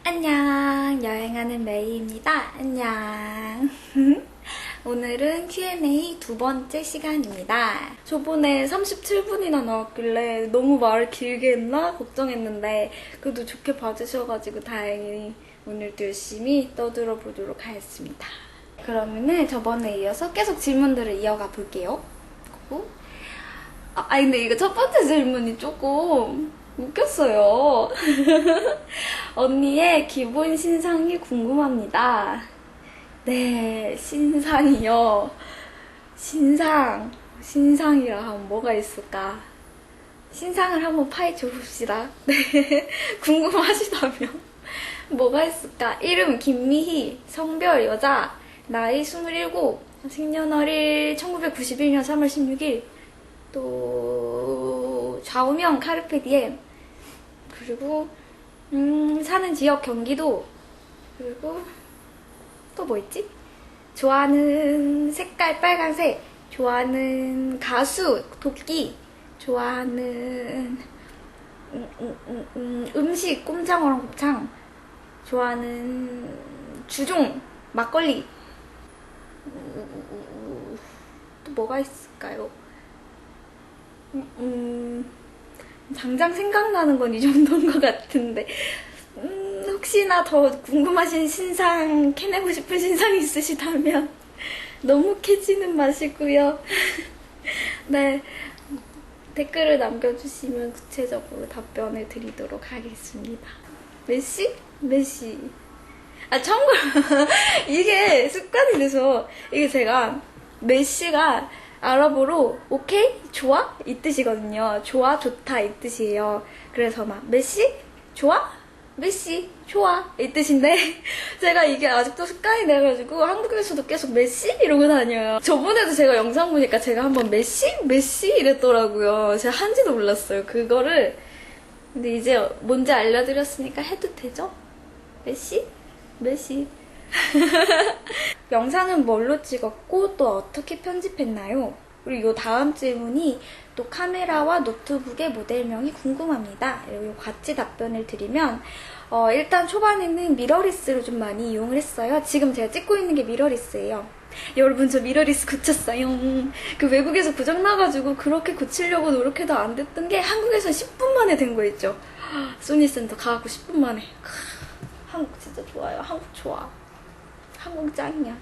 안녕, 여행하는 메이입니다. 안녕. 오늘은 Q&A 두 번째 시간입니다. 저번에 37분이나 나왔길래 너무 말을 길게 했나 걱정했는데 그래도 좋게 봐주셔가지고 다행히 오늘도 열심히 떠들어 보도록 하겠습니다. 그러면은 저번에 이어서 계속 질문들을 이어가 볼게요. 근데 이거 첫 번째 질문이 조금 웃겼어요. 언니의 기본 신상이 궁금합니다. 네, 신상이요. 신상이라 하면 뭐가 있을까? 신상을 한번 파헤쳐 봅시다. 네, 궁금하시다면 뭐가 있을까? 이름 김미희, 성별 여자, 나이 27, 생년월일 1991년 3월 16일, 또 좌우명 카르페디엠, 그리고 사는 지역 경기도, 그리고 또 뭐 있지? 좋아하는 색깔 빨간색, 좋아하는 가수 도끼, 좋아하는 음식 꼼장어랑 곱창, 좋아하는 주종 막걸리. 또 뭐가 있을까요? 당장 생각나는 건 이 정도인 것 같은데 혹시나 더 궁금하신 신상, 캐내고 싶은 신상이 있으시다면 너무 캐지는 마시고요. 네, 댓글을 남겨주시면 구체적으로 답변을 드리도록 하겠습니다. 메시? 참고로 이게 습관이 돼서 이게 제가 메시가 아랍어로 오케이? 좋아? 이 뜻이거든요. 좋아, 좋다 이 뜻이에요. 그래서 막 메시? 좋아? 메시? 좋아? 이 뜻인데 제가 이게 아직도 습관이 돼가지고 한국에서도 계속 메시? 이러고 다녀요. 저번에도 제가 영상 보니까 제가 한번 메시? 이랬더라고요. 제가 한지도 몰랐어요. 그거를. 근데 이제 뭔지 알려드렸으니까 해도 되죠? 메시? 영상은 뭘로 찍었고 또 어떻게 편집했나요? 그리고 요 다음 질문이 또 카메라와 노트북의 모델명이 궁금합니다. 요 같이 답변을 드리면 일단 초반에는 미러리스를 좀 많이 이용을 했어요. 지금 제가 찍고 있는 게 미러리스예요. 여러분, 저 미러리스 고쳤어요. 그 외국에서 고장나가지고 그렇게 고치려고 노력해도 안 됐던 게 한국에서 10분 만에 된 거 있죠. 소니센터 가고 10분 만에. 한국 진짜 좋아요. 한국 좋아. 한국 짱이야.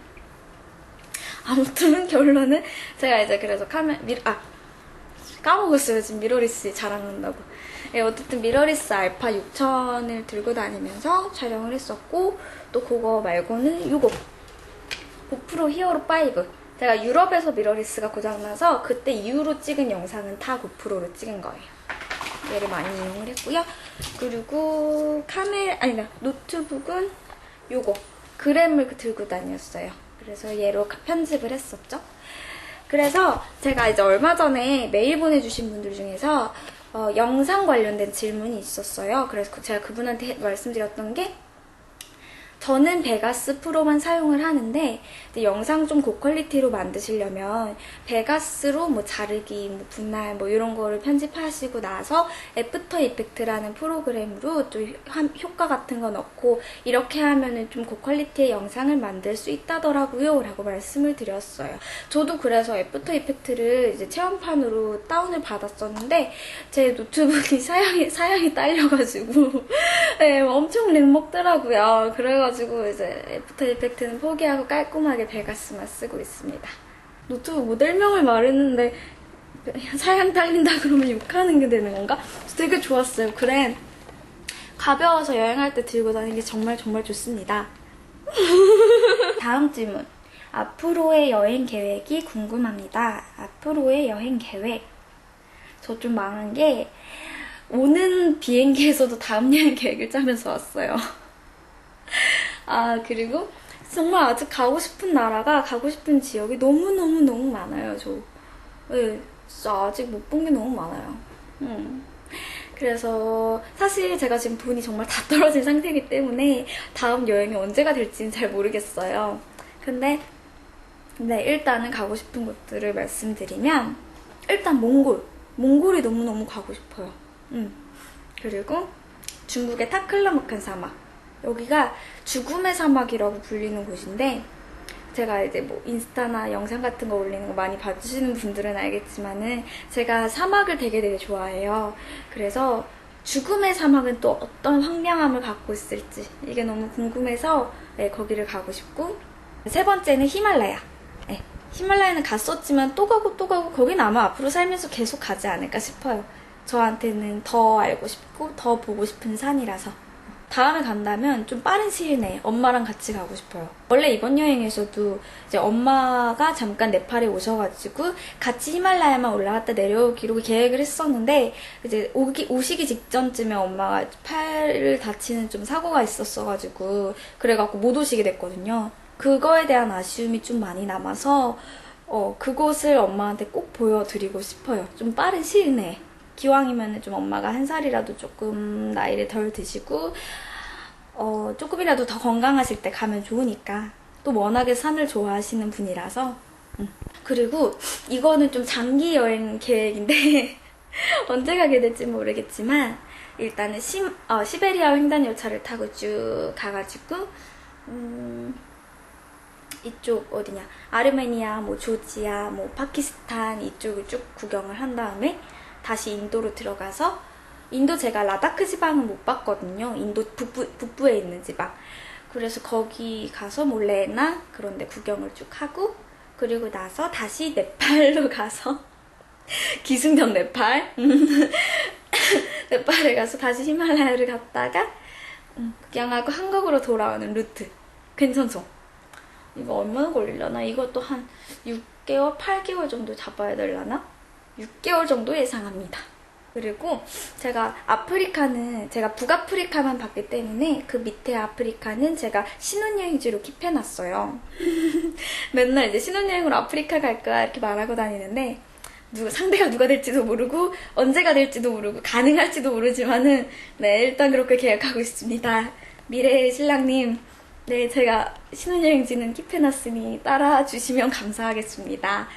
아무튼 결론은 제가 이제 그래서 까먹었어요. 지금 미러리스 자랑한다고. 어쨌든 미러리스 알파 6000을 들고 다니면서 촬영을 했었고, 또 그거 말고는 요거 고프로 히어로 5. 제가 유럽에서 미러리스가 고장나서 그때 이후로 찍은 영상은 다 고프로로 찍은 거예요. 얘를 많이 이용을 했고요. 그리고 노트북은 요거 그램을 들고 다녔어요. 그래서 얘로 편집을 했었죠. 그래서 제가 이제 얼마 전에 메일 보내주신 분들 중에서 영상 관련된 질문이 있었어요. 그래서 제가 그분한테 말씀드렸던 게, 저는 베가스 프로만 사용을 하는데 영상 좀 고퀄리티로 만드시려면 베가스로 뭐 자르기, 뭐 분할 뭐 이런 거를 편집하시고 나서 애프터 이펙트라는 프로그램으로 또 효과 같은 거 넣고 이렇게 하면은 좀 고퀄리티의 영상을 만들 수 있다더라고요 라고 말씀을 드렸어요. 저도 그래서 애프터 이펙트를 이제 체험판으로 다운을 받았었는데 제 노트북이 사양이 딸려가지고 네, 엄청 렉 먹더라고요. 그래가지고 이제 애프터 이펙트는 포기하고 깔끔하게 베가스만 쓰고 있습니다. 노트북 모델명을 말했는데 사양 딸린다 그러면 욕하는 게 되는 건가? 되게 좋았어요. 그래, 가벼워서 여행할 때 들고 다니기 정말 좋습니다. 다음 질문. 앞으로의 여행 계획이 궁금합니다. 앞으로의 여행 계획. 저 좀 망한 게 오는 비행기에서도 다음 여행 계획을 짜면서 왔어요. 그리고 정말 아직 가고 싶은 나라가, 가고 싶은 지역이 너무 많아요. 네, 진짜 아직 못 본 게 너무 많아요. 그래서 사실 제가 지금 돈이 정말 다 떨어진 상태이기 때문에 다음 여행이 언제가 될지는 잘 모르겠어요. 근데 일단은 가고 싶은 곳들을 말씀드리면, 일단 몽골이 너무너무 가고 싶어요. 그리고 중국의 타클라마칸 사막, 여기가 죽음의 사막이라고 불리는 곳인데, 제가 이제 뭐 인스타나 영상 같은 거 올리는 거 많이 봐주시는 분들은 알겠지만은 제가 사막을 되게 좋아해요. 그래서 죽음의 사막은 또 어떤 황량함을 갖고 있을지 이게 너무 궁금해서 네, 거기를 가고 싶고, 세 번째는 히말라야. 네, 히말라야는 갔었지만 또 가고 거긴 아마 앞으로 살면서 계속 가지 않을까 싶어요. 저한테는 더 알고 싶고 더 보고 싶은 산이라서. 다음에 간다면 좀 빠른 시일 내에 엄마랑 같이 가고 싶어요. 원래 이번 여행에서도 이제 엄마가 잠깐 네팔에 오셔가지고 같이 히말라야만 올라갔다 내려오기로 계획을 했었는데, 이제 오시기 직전쯤에 엄마가 팔을 다치는 좀 사고가 있었어가지고 그래갖고 못 오시게 됐거든요. 그거에 대한 아쉬움이 좀 많이 남아서 그곳을 엄마한테 꼭 보여드리고 싶어요. 좀 빠른 시일 내에. 기왕이면 좀 엄마가 한 살이라도 조금 나이를 덜 드시고 조금이라도 더 건강하실 때 가면 좋으니까. 또 워낙에 산을 좋아하시는 분이라서. 그리고 이거는 좀 장기 여행 계획인데 언제 가게 될지 모르겠지만, 일단은 시베리아 횡단 열차를 타고 쭉 가가지고 이쪽 어디냐, 아르메니아, 뭐 조지아, 뭐 파키스탄 이쪽을 쭉 구경을 한 다음에 다시 인도로 들어가서, 인도 제가 라다크 지방은 못 봤거든요. 인도 북부에 있는 지방. 그래서 거기 가서 뭐 레나 그런 데 구경을 쭉 하고, 그리고 나서 다시 네팔로 가서 기승전 네팔 네팔에 가서 다시 히말라야를 갔다가 구경하고 한국으로 돌아오는 루트. 괜찮죠? 이거 얼마나 걸리려나? 이것도 한 6개월, 8개월 정도 잡아야 되려나? 6개월 정도 예상합니다. 그리고 제가 아프리카는 제가 북아프리카만 봤기 때문에 그 밑에 아프리카는 제가 신혼여행지로 킵해놨어요. 맨날 이제 신혼여행으로 아프리카 갈까 이렇게 말하고 다니는데, 상대가 누가 될지도 모르고 언제가 될지도 모르고 가능할지도 모르지만은 네, 일단 그렇게 계획하고 있습니다. 미래의 신랑님, 네, 제가 신혼여행지는 킵해놨으니 따라주시면 감사하겠습니다.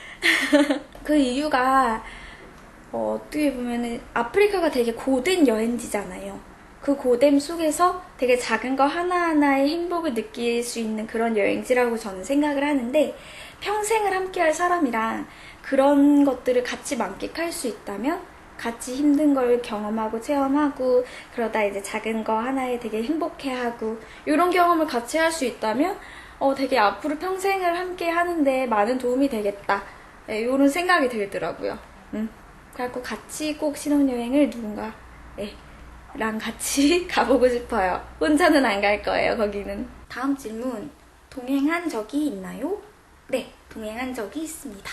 그 이유가 어떻게 보면은 아프리카가 되게 고된 여행지잖아요. 그 고됨 속에서 되게 작은 거 하나하나의 행복을 느낄 수 있는 그런 여행지라고 저는 생각을 하는데, 평생을 함께할 사람이랑 그런 것들을 같이 만끽할 수 있다면, 같이 힘든 걸 경험하고 체험하고 그러다 이제 작은 거 하나에 되게 행복해하고 이런 경험을 같이 할 수 있다면 되게 앞으로 평생을 함께 하는데 많은 도움이 되겠다, 네, 이런 생각이 들더라고요. 그래갖고 같이 꼭 신혼여행을 누군가랑 같이 가보고 싶어요. 혼자는 안 갈 거예요, 거기는. 다음 질문. 동행한 적이 있나요? 네, 동행한 적이 있습니다.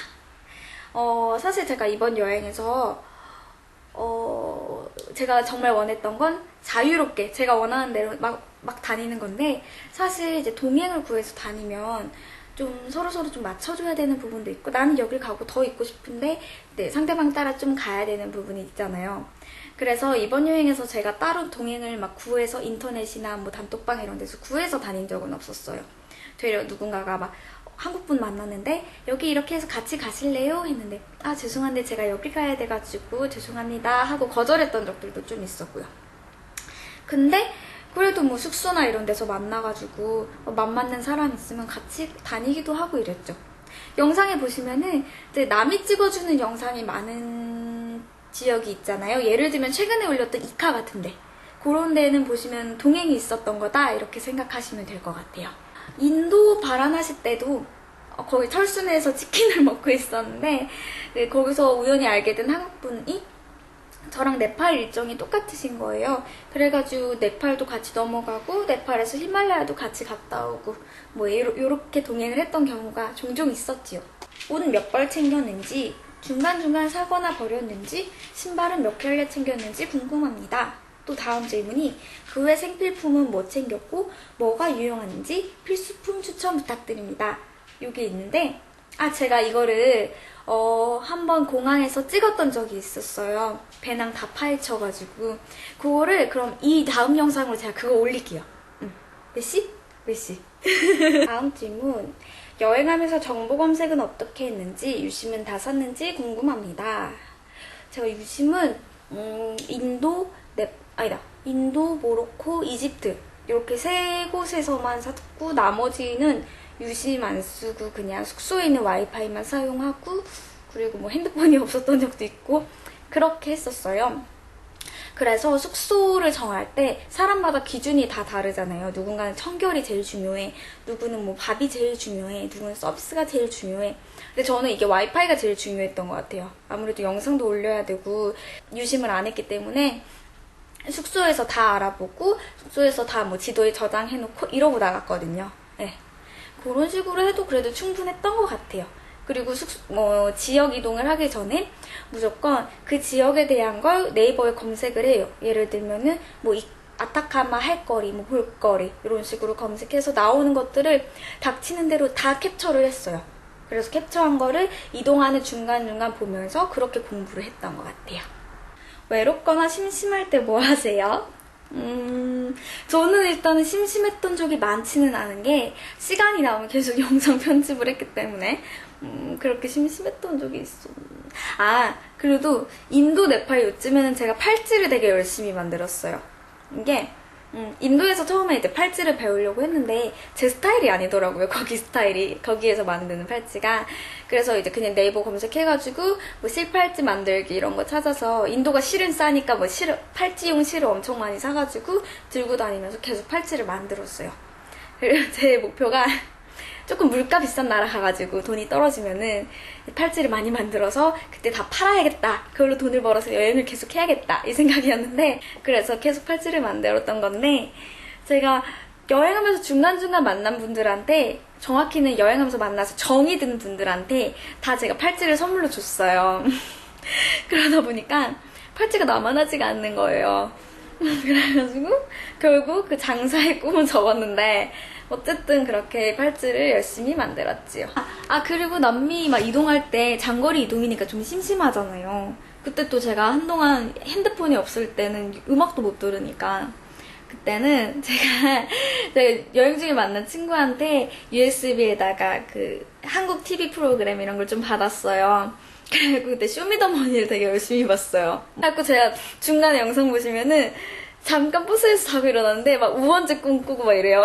사실 제가 이번 여행에서 제가 정말 원했던 건 자유롭게 제가 원하는 대로 막 다니는 건데, 사실 이제 동행을 구해서 다니면 좀 서로서로 좀 맞춰줘야 되는 부분도 있고, 나는 여길 가고 더 있고 싶은데 네, 상대방 따라 좀 가야 되는 부분이 있잖아요. 그래서 이번 여행에서 제가 따로 동행을 막 구해서 인터넷이나 뭐 단톡방 이런 데서 구해서 다닌 적은 없었어요. 되려 누군가가 막 한국분 만났는데 여기 이렇게 해서 같이 가실래요? 했는데 아 죄송한데 제가 여기 가야 돼가지고 죄송합니다 하고 거절했던 적들도 좀 있었고요. 근데 그래도 뭐 숙소나 이런 데서 만나가지고 맘 맞는 사람 있으면 같이 다니기도 하고 이랬죠. 영상에 보시면은 이제 남이 찍어주는 영상이 많은 지역이 있잖아요. 예를 들면 최근에 올렸던 이카 같은데, 그런 데는 보시면 동행이 있었던 거다 이렇게 생각하시면 될 것 같아요. 인도 바라나시 때도 거기 철수내에서 치킨을 먹고 있었는데 거기서 우연히 알게 된 한국분이 저랑 네팔 일정이 똑같으신 거예요. 그래가지고 네팔도 같이 넘어가고 네팔에서 히말라야도 같이 갔다 오고 뭐 요렇게 동행을 했던 경우가 종종 있었지요. 옷 몇 벌 챙겼는지, 중간중간 사거나 버렸는지, 신발은 몇 켤레 챙겼는지 궁금합니다. 또 다음 질문이 그 외 생필품은 뭐 챙겼고 뭐가 유용한지 필수품 추천 부탁드립니다. 요게 있는데 제가 이거를 한번 공항에서 찍었던 적이 있었어요. 배낭 다 파헤쳐가지고 그거를 그럼 이 다음 영상으로 제가 그거 올릴게요. 몇 시? 몇 시? 다음 질문. 여행하면서 정보 검색은 어떻게 했는지, 유심은 다 샀는지 궁금합니다. 제가 유심은 인도, 모로코, 이집트 이렇게 세 곳에서만 샀고 나머지는 유심 안 쓰고 그냥 숙소에 있는 와이파이만 사용하고 그리고 뭐 핸드폰이 없었던 적도 있고 그렇게 했었어요. 그래서 숙소를 정할 때 사람마다 기준이 다 다르잖아요. 누군가는 청결이 제일 중요해. 누구는 뭐 밥이 제일 중요해. 누구는 서비스가 제일 중요해. 근데 저는 이게 와이파이가 제일 중요했던 것 같아요. 아무래도 영상도 올려야 되고 유심을 안 했기 때문에 숙소에서 다 알아보고 숙소에서 다 뭐 지도에 저장해놓고 이러고 나갔거든요. 네. 그런 식으로 해도 그래도 충분했던 것 같아요. 그리고 지역 이동을 하기 전에 무조건 그 지역에 대한 걸 네이버에 검색을 해요. 예를 들면은 뭐 아타카마 할 거리, 뭐 볼거리 이런 식으로 검색해서 나오는 것들을 닥치는 대로 다 캡처를 했어요. 그래서 캡처한 거를 이동하는 중간중간 보면서 그렇게 공부를 했던 것 같아요. 외롭거나 심심할 때 뭐 하세요? 저는 일단은 심심했던 적이 많지는 않은 게 시간이 나오면 계속 영상 편집을 했기 때문에 그렇게 심심했던 적이 있어. 그래도 인도, 네팔 요즘에는 제가 팔찌를 되게 열심히 만들었어요. 이게 인도에서 처음에 이제 팔찌를 배우려고 했는데 제 스타일이 아니더라고요. 거기 스타일이. 거기에서 만드는 팔찌가. 그래서 이제 그냥 네이버 검색해가지고 뭐 실팔찌 만들기 이런 거 찾아서 인도가 실은 싸니까 뭐 팔찌용 실을 엄청 많이 사가지고 들고 다니면서 계속 팔찌를 만들었어요. 그리고 제 목표가 조금 물가 비싼 나라 가가지고 돈이 떨어지면은 팔찌를 많이 만들어서 그때 다 팔아야겠다. 그걸로 돈을 벌어서 여행을 계속 해야겠다. 이 생각이었는데 그래서 계속 팔찌를 만들었던 건데 제가 여행하면서 중간중간 만난 분들한테 정확히는 여행하면서 만나서 정이 든 분들한테 다 제가 팔찌를 선물로 줬어요. 그러다 보니까 팔찌가 남아나지가 않는 거예요. 그래가지고 결국 그 장사의 꿈은 접었는데 어쨌든 그렇게 팔찌를 열심히 만들었지요. 그리고 남미 막 이동할 때 장거리 이동이니까 좀 심심하잖아요. 그때 또 제가 한동안 핸드폰이 없을 때는 음악도 못 들으니까 그때는 제가 여행 중에 만난 친구한테 USB에다가 그 한국 TV 프로그램 이런 걸 좀 받았어요. 그리고 그때 쇼미더머니를 되게 열심히 봤어요. 그래서 제가 중간에 영상 보시면은 잠깐 버스에서 자고 일어났는데 막 우원재 꿈꾸고 막 이래요.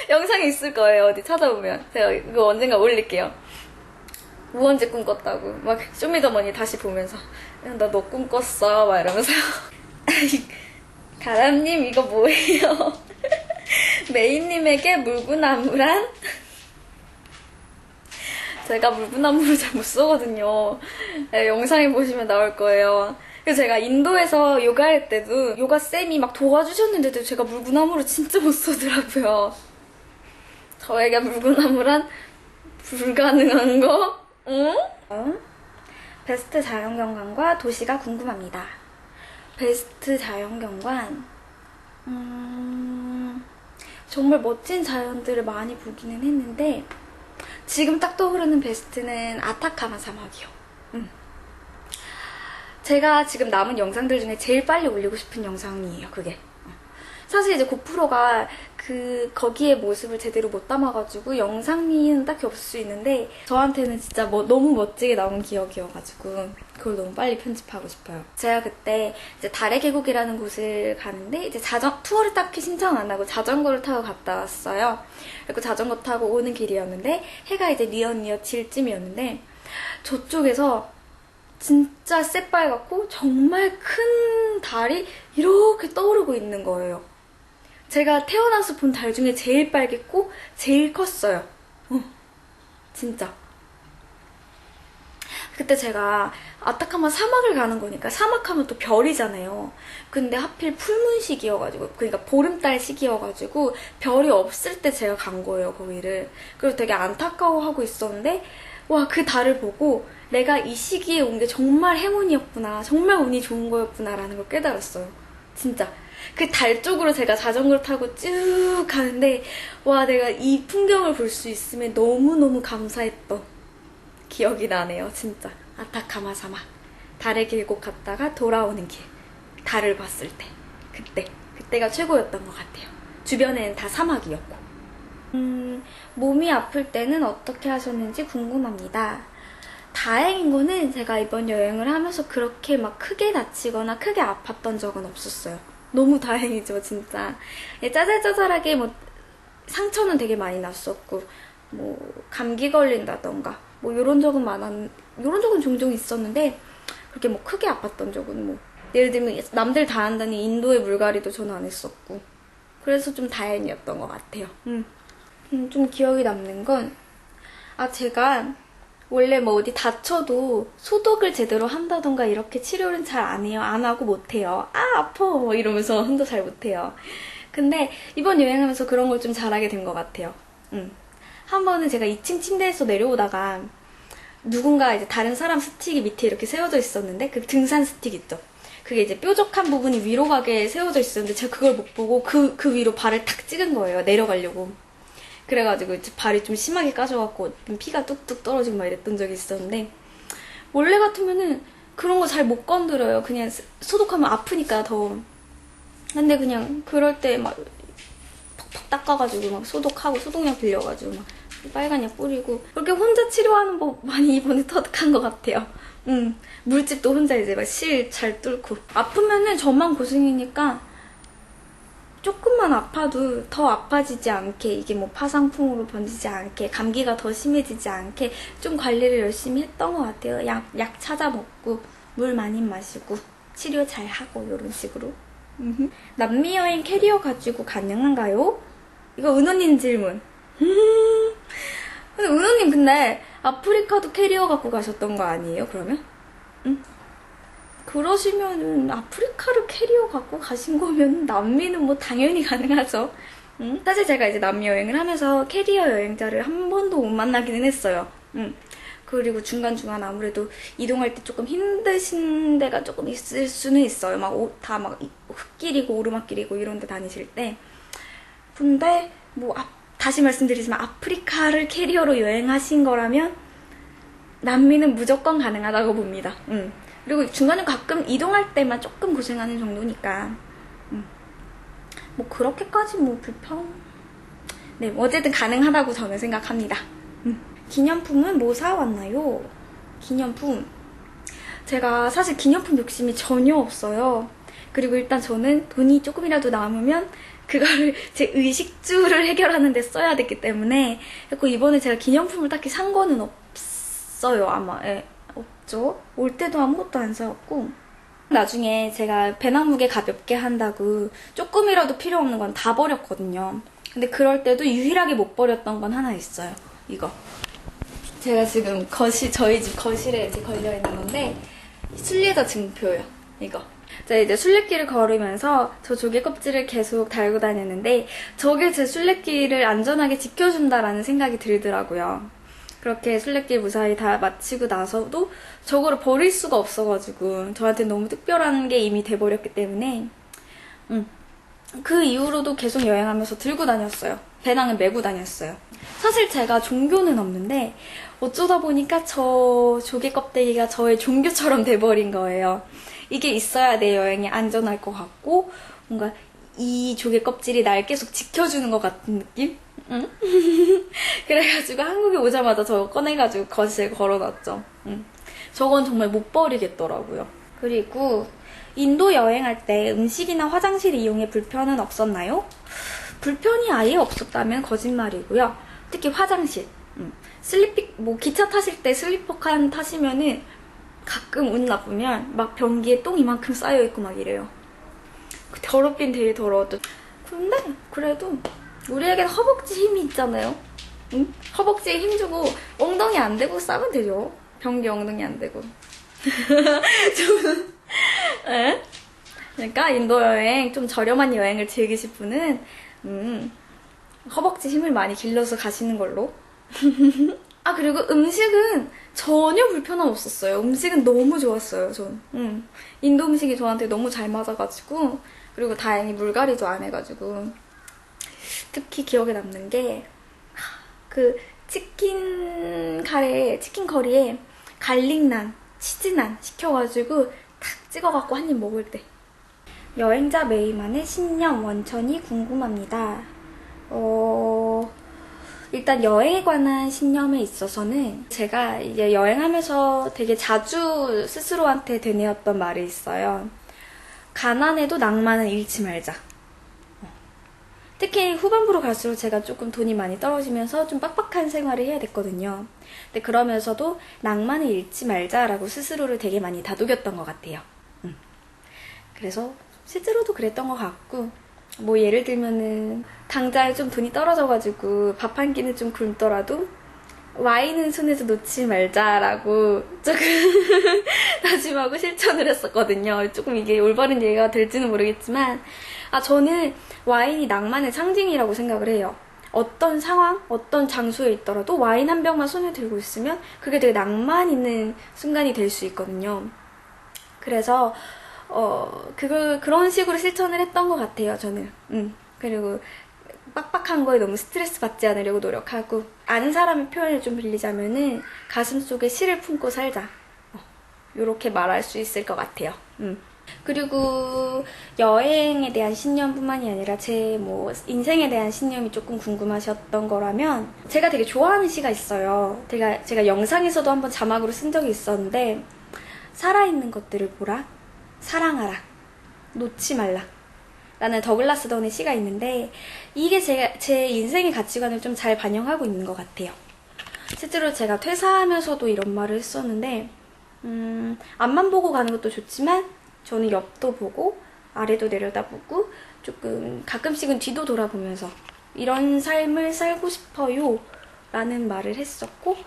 영상이 있을 거예요. 어디 찾아보면. 제가 이거 언젠가 올릴게요. 우원재 꿈꿨다고. 막 쇼미더머니 다시 보면서 나 너 꿈꿨어 막 이러면서 가람님 이거 뭐예요? 메인님에게 물구나무란? 제가 물구나무를 잘 못 쓰거든요. 네, 영상에 보시면 나올 거예요. 그래서 제가 인도에서 요가할 때도 요가쌤이 막 도와주셨는데도 제가 물구나무를 진짜 못 쓰더라고요. 저에게 물구나무란 불가능한 거? 응? 베스트 자연경관과 도시가 궁금합니다. 베스트 자연경관? 정말 멋진 자연들을 많이 보기는 했는데 지금 딱 떠오르는 베스트는 아타카마 사막이요. 제가 지금 남은 영상들 중에 제일 빨리 올리고 싶은 영상이에요, 그게. 사실 이제 고프로가 거기의 모습을 제대로 못 담아가지고 영상미는 딱히 없을 수 있는데 저한테는 진짜 너무 멋지게 나온 기억이어가지고 그걸 너무 빨리 편집하고 싶어요. 제가 그때 이제 달의 계곡이라는 곳을 가는데 이제 투어를 딱히 신청 안 하고 자전거를 타고 갔다 왔어요. 그리고 자전거 타고 오는 길이었는데 해가 이제 뉘엿뉘엿 질 쯤이었는데 저쪽에서 진짜 새빨갛고 정말 큰 달이 이렇게 떠오르고 있는 거예요. 제가 태어나서 본 달 중에 제일 빨갛고 제일 컸어요. 진짜. 그때 제가 아타카마 사막을 가는 거니까 사막하면 또 별이잖아요. 근데 하필 풀문 시기여가지고 그러니까 보름달 시기여가지고 별이 없을 때 제가 간 거예요, 거기를. 그래서 되게 안타까워하고 있었는데 와, 그 달을 보고 내가 이 시기에 온 게 정말 행운이었구나. 정말 운이 좋은 거였구나 라는 걸 깨달았어요. 진짜. 그 달 쪽으로 제가 자전거를 타고 쭉 가는데 와, 내가 이 풍경을 볼 수 있음에 너무너무 감사했던 기억이 나네요. 진짜. 아타카마 사막. 달의 계곡 갔다가 돌아오는 길. 달을 봤을 때. 그때가 최고였던 것 같아요. 주변에는 다 사막이었고. 몸이 아플 때는 어떻게 하셨는지 궁금합니다. 다행인 거는 제가 이번 여행을 하면서 그렇게 막 크게 다치거나 크게 아팠던 적은 없었어요. 너무 다행이죠, 진짜. 예, 짜잘짜잘하게 뭐 상처는 되게 많이 났었고, 뭐 감기 걸린다던가 뭐 요런 적은 종종 있었는데 그렇게 뭐 크게 아팠던 적은 뭐 예를 들면 남들 다 한다니 인도의 물갈이도 저는 안 했었고 그래서 좀 다행이었던 것 같아요. 좀 기억이 남는 건 제가 원래 뭐 어디 다쳐도 소독을 제대로 한다던가 이렇게 치료는 잘 안 해요. 안 하고 못 해요. 아파 뭐 이러면서 혼자 잘 못해요. 근데 이번 여행하면서 그런 걸 좀 잘하게 된 것 같아요. 한 번은 제가 2층 침대에서 내려오다가 누군가 이제 다른 사람 스틱이 밑에 이렇게 세워져 있었는데 그 등산 스틱 있죠. 그게 이제 뾰족한 부분이 위로 가게 세워져 있었는데 제가 그걸 못 보고 그 위로 발을 탁 찍은 거예요. 내려가려고. 그래가지고 이제 발이 좀 심하게 까져갖고 피가 뚝뚝 떨어지고 막 이랬던 적이 있었는데 원래 같으면은 그런 거 잘 못 건드려요. 그냥 소독하면 아프니까 더. 근데 그냥 그럴 때 막 퍽퍽 닦아가지고 막 소독하고 소독약 빌려가지고 막 빨간 약 뿌리고 그렇게 혼자 치료하는 법 많이 이번에 터득한 것 같아요. 물집도 혼자 이제 막 실 잘 뚫고 아프면은 저만 고생이니까 조금만 아파도 더 아파지지 않게 이게 뭐 파상풍으로 번지지 않게 감기가 더 심해지지 않게 좀 관리를 열심히 했던 것 같아요. 약 찾아 먹고 물 많이 마시고 치료 잘 하고 이런 식으로. 남미 여행 캐리어 가지고 가능한가요? 이거 은호님 질문. 근데 은호님 근데 아프리카도 캐리어 갖고 가셨던 거 아니에요? 그러면? 그러시면은 아프리카를 캐리어 갖고 가신 거면 남미는 뭐 당연히 가능하죠. 사실 제가 이제 남미 여행을 하면서 캐리어 여행자를 한 번도 못 만나기는 했어요. 그리고 중간중간 아무래도 이동할 때 조금 힘드신 데가 조금 있을 수는 있어요. 다 막 흙길이고 오르막길이고 이런 데 다니실 때. 근데 뭐 다시 말씀드리지만 아프리카를 캐리어로 여행하신 거라면 남미는 무조건 가능하다고 봅니다. 그리고 중간에 가끔 이동할 때만 조금 고생하는 정도니까 뭐 그렇게까지 뭐 네, 어쨌든 가능하다고 저는 생각합니다. 기념품은 뭐 사왔나요? 기념품 제가 사실 기념품 욕심이 전혀 없어요. 그리고 일단 저는 돈이 조금이라도 남으면 그거를 제 의식주를 해결하는 데 써야 되기 때문에 그리고 이번에 제가 기념품을 딱히 산 거는 없어요. 아마 없죠. 올 때도 아무것도 안 사왔고 나중에 제가 배낭무게 가볍게 한다고 조금이라도 필요 없는 건 다 버렸거든요. 근데 그럴 때도 유일하게 못 버렸던 건 하나 있어요. 이거 제가 지금 저희 집 거실에 이제 걸려있는 건데 순리더 증표요. 이거 제가 이제 순례길을 걸으면서 저 조개 껍질을 계속 달고 다녔는데 저게 제 순례길을 안전하게 지켜준다라는 생각이 들더라고요. 그렇게 순례길 무사히 다 마치고 나서도 저거를 버릴 수가 없어가지고 저한테 너무 특별한 게 이미 돼버렸기 때문에 그 이후로도 계속 여행하면서 들고 다녔어요. 배낭을 메고 다녔어요. 사실 제가 종교는 없는데 어쩌다 보니까 저 조개 껍데기가 저의 종교처럼 돼버린 거예요. 이게 있어야 내 여행이 안전할 것 같고 뭔가 이 조개 껍질이 날 계속 지켜주는 것 같은 느낌? 그래가지고 한국에 오자마자 저거 꺼내가지고 거실에 걸어놨죠. 저건 정말 못 버리겠더라고요. 그리고 인도 여행할 때 음식이나 화장실 이용에 불편은 없었나요? 불편이 아예 없었다면 거짓말이고요. 특히 화장실. 기차 타실 때 슬리퍼 칸 타시면은 가끔 운 나쁘면 막 변기에 똥 이만큼 쌓여있고 막 이래요. 더럽긴 되게 더러웠죠. 근데 그래도 우리에겐 허벅지 힘이 있잖아요. 허벅지에 힘주고 엉덩이 안 대고 싸면 되죠. 변기 엉덩이 안 대고. 네? 그러니까 인도 여행, 좀 저렴한 여행을 즐기실 분은 허벅지 힘을 많이 길러서 가시는 걸로. 그리고 음식은 전혀 불편함 없었어요. 음식은 너무 좋았어요, 전. 인도 음식이 저한테 너무 잘 맞아가지고 그리고 다행히 물갈이도 안 해가지고 특히 기억에 남는 게 그 치킨 커리에 갈릭난, 치즈난 시켜가지고 탁 찍어갖고 한 입 먹을 때 여행자 메이만의 신념 원천이 궁금합니다. 일단 여행에 관한 신념에 있어서는 제가 이제 여행하면서 되게 자주 스스로한테 되뇌었던 말이 있어요. 가난해도 낭만은 잃지 말자. 특히 후반부로 갈수록 제가 조금 돈이 많이 떨어지면서 좀 빡빡한 생활을 해야 됐거든요. 근데 그러면서도 낭만을 잃지 말자라고 스스로를 되게 많이 다독였던 것 같아요. 그래서 실제로도 그랬던 것 같고, 뭐 예를 들면은 당장 좀 돈이 떨어져가지고 밥 한 끼는 좀 굶더라도 와인은 손에서 놓지 말자라고 조금 다짐하고 실천을 했었거든요. 조금 이게 올바른 얘기가 될지는 모르겠지만, 저는 와인이 낭만의 상징이라고 생각을 해요. 어떤 상황, 어떤 장소에 있더라도 와인 한 병만 손에 들고 있으면 그게 되게 낭만 있는 순간이 될 수 있거든요. 그래서 그런 식으로 실천을 했던 것 같아요, 저는. 그리고 빡빡한 거에 너무 스트레스 받지 않으려고 노력하고, 아는 사람의 표현을 좀 빌리자면은 가슴속에 시를 품고 살자, 요렇게 말할 수 있을 것 같아요. 그리고 여행에 대한 신념뿐만이 아니라 제 뭐 인생에 대한 신념이 조금 궁금하셨던 거라면, 제가 되게 좋아하는 시가 있어요. 제가 영상에서도 한번 자막으로 쓴 적이 있었는데, 살아있는 것들을 보라, 사랑하라, 놓지 말라 라는 더글라스 던의 시가 있는데, 이게 제 인생의 가치관을 좀 잘 반영하고 있는 것 같아요. 실제로 제가 퇴사하면서도 이런 말을 했었는데, 앞만 보고 가는 것도 좋지만 저는 옆도 보고 아래도 내려다보고 조금 가끔씩은 뒤도 돌아보면서 이런 삶을 살고 싶어요 라는 말을 했었고,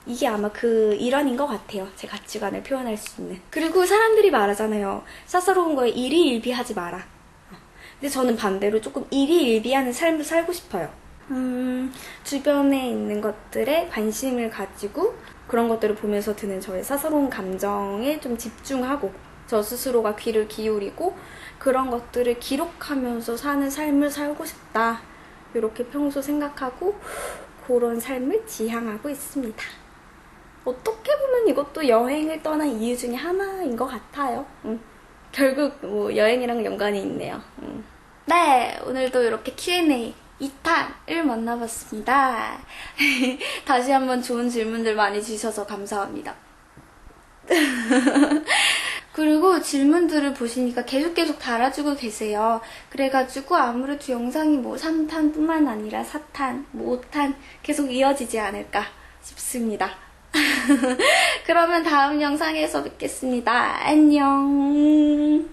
이게 아마 그 일환인 것 같아요. 제 가치관을 표현할 수 있는. 그리고 사람들이 말하잖아요. 사사로운 거에 일희일비하지 마라. 근데 저는 반대로 조금 일희일비하는 삶을 살고 싶어요. 주변에 있는 것들에 관심을 가지고 그런 것들을 보면서 드는 저의 사사로운 감정에 좀 집중하고 저 스스로가 귀를 기울이고 그런 것들을 기록하면서 사는 삶을 살고 싶다, 이렇게 평소 생각하고 그런 삶을 지향하고 있습니다. 어떻게 보면 이것도 여행을 떠난 이유 중에 하나인 것 같아요. 결국 뭐 여행이랑 연관이 있네요. 네, 오늘도 이렇게 Q&A 2탄을 만나봤습니다. 다시 한번 좋은 질문들 많이 주셔서 감사합니다. 그리고 질문들을 보시니까 계속 달아주고 계세요. 그래가지고 아무래도 영상이 뭐 3탄 뿐만 아니라 4탄, 뭐 5탄 계속 이어지지 않을까 싶습니다. 그러면 다음 영상에서 뵙겠습니다. 안녕.